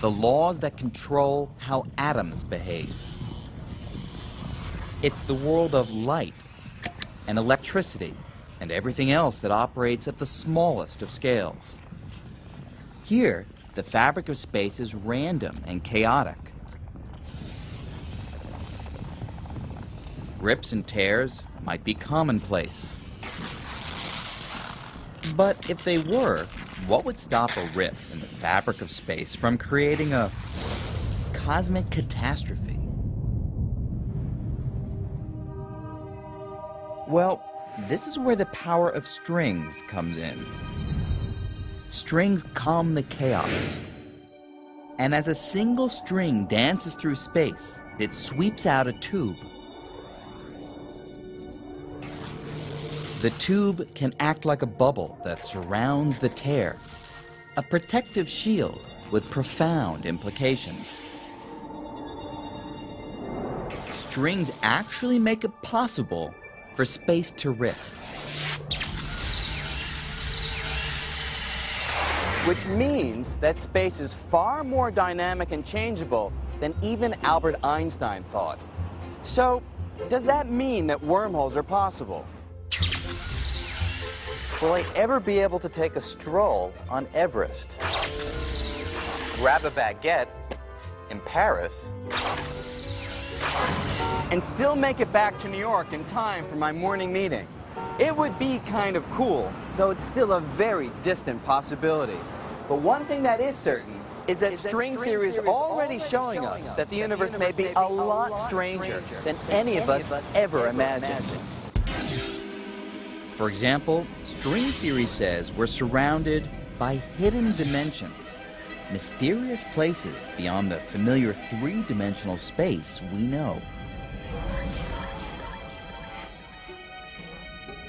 the laws that control how atoms behave. It's the world of light and electricity and everything else that operates at the smallest of scales. Here, the fabric of space is random and chaotic. Rips and tears might be commonplace. But if they were, what would stop a rip in the fabric of space from creating a cosmic catastrophe? Well, this is where the power of strings comes in. Strings calm the chaos. And as a single string dances through space, it sweeps out a tube. The tube can act like a bubble that surrounds the tear, a protective shield with profound implications. Strings actually make it possible for space to rip. Which means that space is far more dynamic and changeable than even Albert Einstein thought. So, does that mean that wormholes are possible? Will I ever be able to take a stroll on Everest? Grab a baguette in Paris? And still make it back to New York in time for my morning meeting? It would be kind of cool, though it's still a very distant possibility. But one thing that is certain is that string theory is already showing us that the universe may be a lot stranger than any of us ever imagined. For example, string theory says we're surrounded by hidden dimensions, mysterious places beyond the familiar three-dimensional space we know.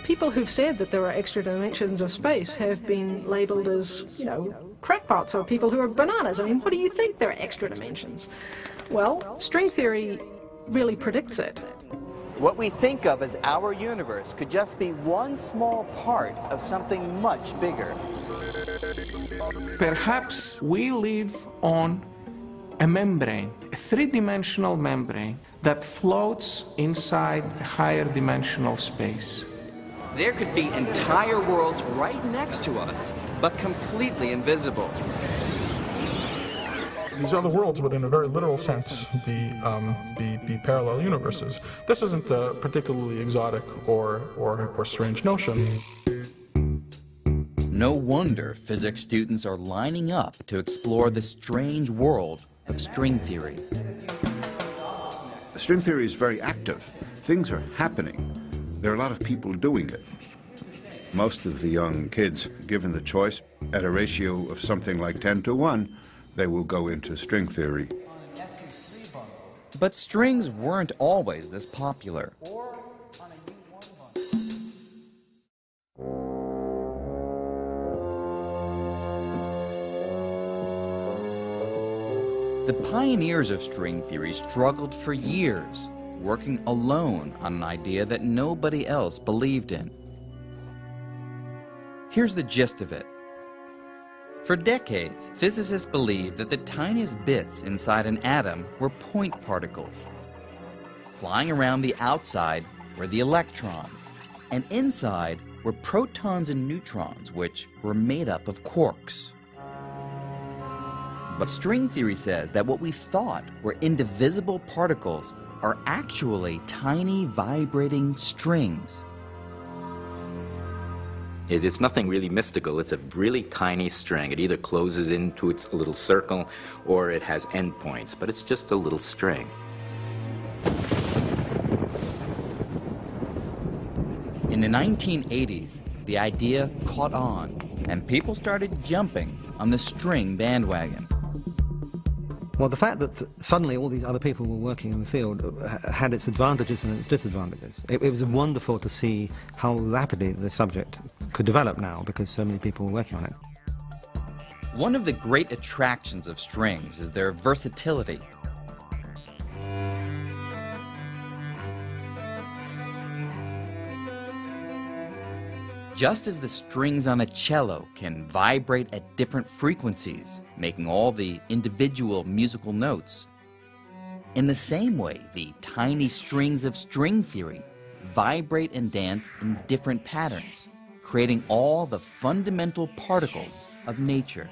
People who've said that there are extra dimensions of space have been labeled as, crackpots or people who are bananas. I mean, what do you think there are extra dimensions? Well, string theory really predicts it. What we think of as our universe could just be one small part of something much bigger. Perhaps we live on a membrane, a three-dimensional membrane that floats inside a higher dimensional space. There could be entire worlds right next to us, but completely invisible. These other worlds would, in a very literal sense, be parallel universes. This isn't a particularly exotic or strange notion. No wonder physics students are lining up to explore the strange world of string theory. String theory is very active. Things are happening. There are a lot of people doing it. Most of the young kids, given the choice, at a ratio of something like 10 to 1, they will go into string theory. But strings weren't always this popular. The pioneers of string theory struggled for years, working alone on an idea that nobody else believed in. Here's the gist of it. For decades, physicists believed that the tiniest bits inside an atom were point particles. Flying around the outside were the electrons, and inside were protons and neutrons, which were made up of quarks. But string theory says that what we thought were indivisible particles are actually tiny vibrating strings. It's nothing really mystical. It's a really tiny string. It either closes into its little circle or it has endpoints, but it's just a little string. In the 1980s, the idea caught on, and people started jumping on the string bandwagon. Well, the fact that suddenly all these other people were working in the field had its advantages and its disadvantages. It was wonderful to see how rapidly the subject could develop now because so many people were working on it. One of the great attractions of strings is their versatility. Just as the strings on a cello can vibrate at different frequencies, making all the individual musical notes, in the same way, the tiny strings of string theory vibrate and dance in different patterns, creating all the fundamental particles of nature.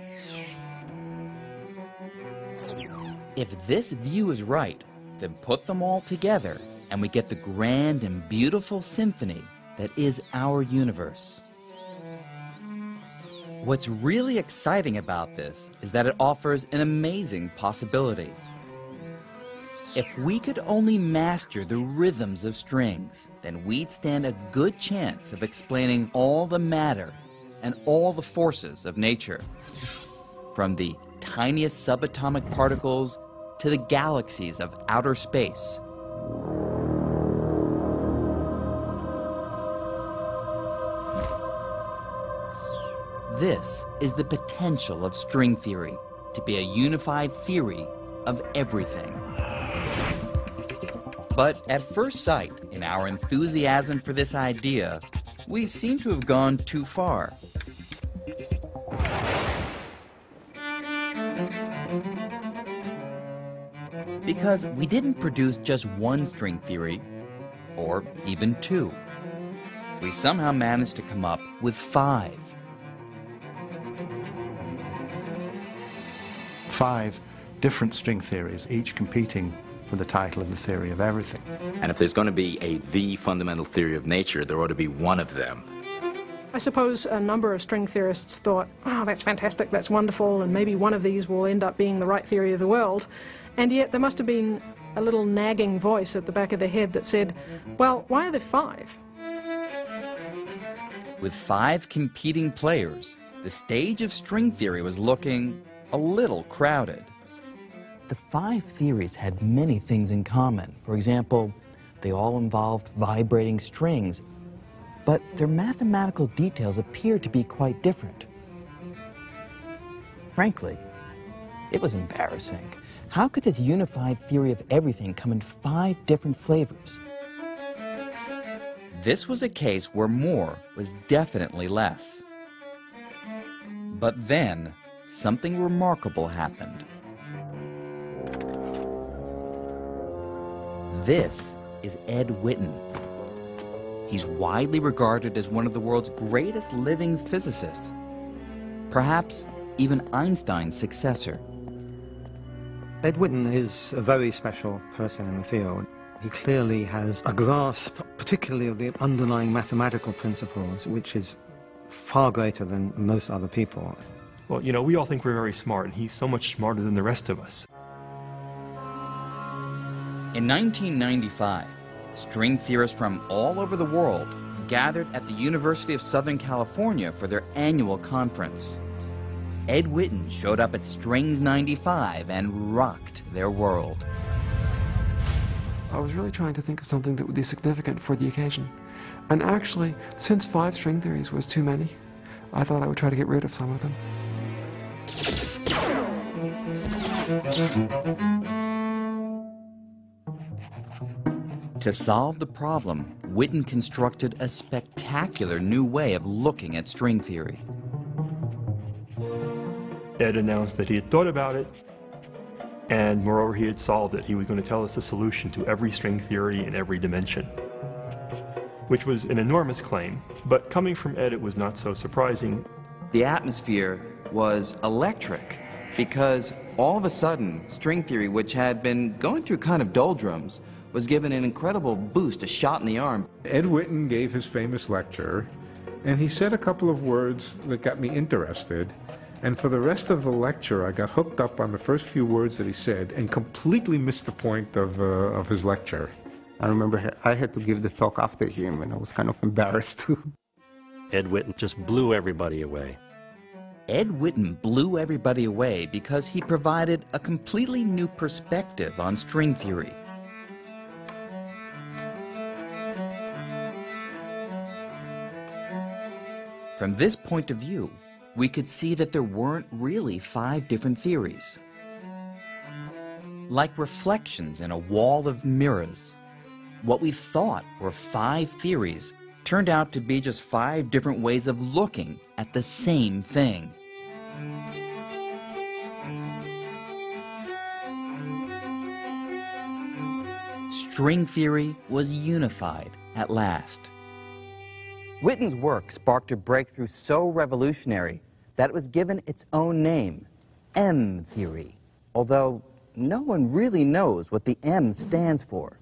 If this view is right, then put them all together and we get the grand and beautiful symphony that is our universe. What's really exciting about this is that it offers an amazing possibility. If we could only master the rhythms of strings, then we'd stand a good chance of explaining all the matter and all the forces of nature, from the tiniest subatomic particles to the galaxies of outer space. This is the potential of string theory, to be a unified theory of everything. But at first sight, in our enthusiasm for this idea, we seem to have gone too far. Because we didn't produce just one string theory, or even two. We somehow managed to come up with 5. 5 different string theories, each competing for the title of the theory of everything. And if there's going to be the fundamental theory of nature, there ought to be one of them. I suppose a number of string theorists thought, oh, that's fantastic, that's wonderful, and maybe one of these will end up being the right theory of the world. And yet there must have been a little nagging voice at the back of their head that said, well, why are there 5? With 5 competing players, the stage of string theory was looking a little crowded. The 5 theories had many things in common. For example, they all involved vibrating strings, but their mathematical details appeared to be quite different. Frankly, it was embarrassing. How could this unified theory of everything come in 5 different flavors? This was a case where more was definitely less. But then, something remarkable happened. This is Ed Witten. He's widely regarded as one of the world's greatest living physicists, perhaps even Einstein's successor. Ed Witten is a very special person in the field. He clearly has a grasp, particularly of the underlying mathematical principles, which is far greater than most other people. Well, you know, we all think we're very smart, and he's so much smarter than the rest of us. In 1995, string theorists from all over the world gathered at the University of Southern California for their annual conference. Ed Witten showed up at Strings 95 and rocked their world. I was really trying to think of something that would be significant for the occasion. And actually, since 5 string theories was too many, I thought I would try to get rid of some of them. To solve the problem, Witten constructed a spectacular new way of looking at string theory. Ed announced that he had thought about it, and moreover, he had solved it. He was going to tell us the solution to every string theory in every dimension, which was an enormous claim, but coming from Ed, it was not so surprising. The atmosphere was electric because all of a sudden, string theory, which had been going through kind of doldrums, was given an incredible boost, a shot in the arm. Ed Witten gave his famous lecture, and he said a couple of words that got me interested. And for the rest of the lecture, I got hooked up on the first few words that he said and completely missed the point of his lecture. I remember I had to give the talk after him, and I was kind of embarrassed too. Ed Witten just blew everybody away. Ed Witten blew everybody away because he provided a completely new perspective on string theory. From this point of view, we could see that there weren't really 5 different theories. Like reflections in a wall of mirrors, what we thought were 5 theories turned out to be just 5 different ways of looking at the same thing. String theory was unified at last. Witten's work sparked a breakthrough so revolutionary that it was given its own name, M theory, although no one really knows what the M stands for.